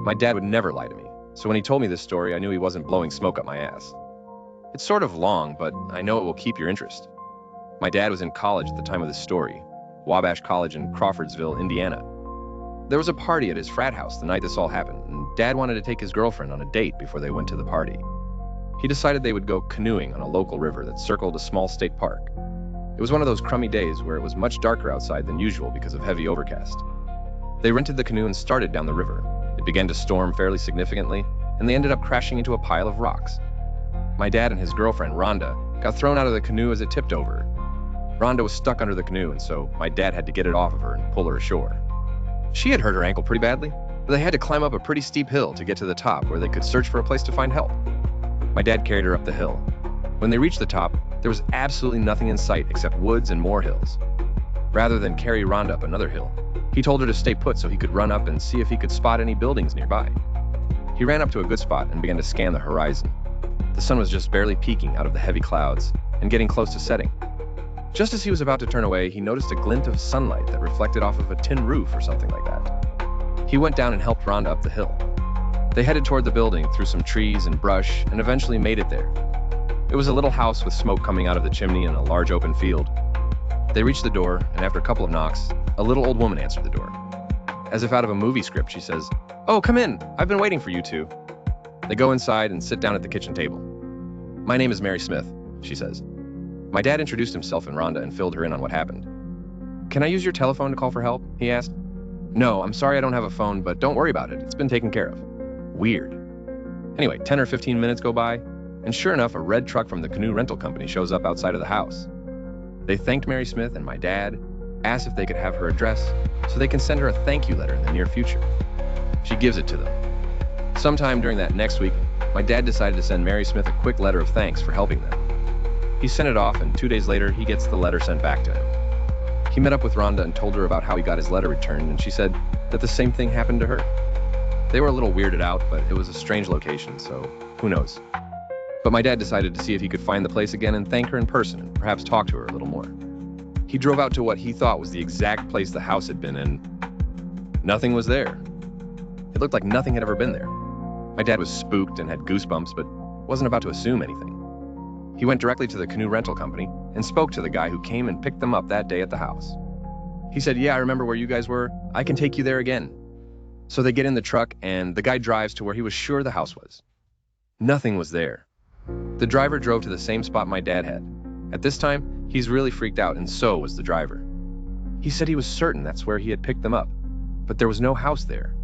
My dad would never lie to me, so when he told me this story, I knew he wasn't blowing smoke up my ass. It's sort of long, but I know it will keep your interest. My dad was in college at the time of this story, Wabash College in Crawfordsville, Indiana. There was a party at his frat house the night this all happened, and Dad wanted to take his girlfriend on a date before they went to the party. He decided they would go canoeing on a local river that circled a small state park. It was one of those crummy days where it was much darker outside than usual because of heavy overcast. They rented the canoe and started down the river. It began to storm fairly significantly, and they ended up crashing into a pile of rocks. My dad and his girlfriend, Rhonda, got thrown out of the canoe as it tipped over. Rhonda was stuck under the canoe, and so my dad had to get it off of her and pull her ashore. She had hurt her ankle pretty badly, but they had to climb up a pretty steep hill to get to the top where they could search for a place to find help. My dad carried her up the hill. When they reached the top, there was absolutely nothing in sight except woods and more hills. Rather than carry Rhonda up another hill, he told her to stay put so he could run up and see if he could spot any buildings nearby. He ran up to a good spot and began to scan the horizon. The sun was just barely peeking out of the heavy clouds and getting close to setting. Just as he was about to turn away, he noticed a glint of sunlight that reflected off of a tin roof or something like that. He went down and helped Rhonda up the hill. They headed toward the building through some trees and brush and eventually made it there. It was a little house with smoke coming out of the chimney in a large open field. They reached the door, and after a couple of knocks, a little old woman answered the door. As if out of a movie script, she says, "Oh, come in. I've been waiting for you two." They go inside and sit down at the kitchen table. "My name is Mary Smith," she says. My dad introduced himself and Rhonda and filled her in on what happened. "Can I use your telephone to call for help?" he asked. "No, I'm sorry I don't have a phone, but don't worry about it. It's been taken care of." Weird. Anyway, 10 or 15 minutes go by, and sure enough, a red truck from the canoe rental company shows up outside of the house. They thanked Mary Smith and my dad, asked if they could have her address so they can send her a thank you letter in the near future. She gives it to them. Sometime during that next week, my dad decided to send Mary Smith a quick letter of thanks for helping them. He sent it off, and 2 days later, he gets the letter sent back to him. He met up with Rhonda and told her about how he got his letter returned, and she said that the same thing happened to her. They were a little weirded out, but it was a strange location, so who knows. But my dad decided to see if he could find the place again and thank her in person and perhaps talk to her a little more. He drove out to what he thought was the exact place the house had been, and nothing was there. It looked like nothing had ever been there. My dad was spooked and had goosebumps, but wasn't about to assume anything. He went directly to the canoe rental company and spoke to the guy who came and picked them up that day at the house. He said, "Yeah, I remember where you guys were. I can take you there again." So they get in the truck, and the guy drives to where he was sure the house was. Nothing was there. The driver drove to the same spot my dad had. At this time, he's really freaked out, and so was the driver. He said he was certain that's where he had picked them up, but there was no house there.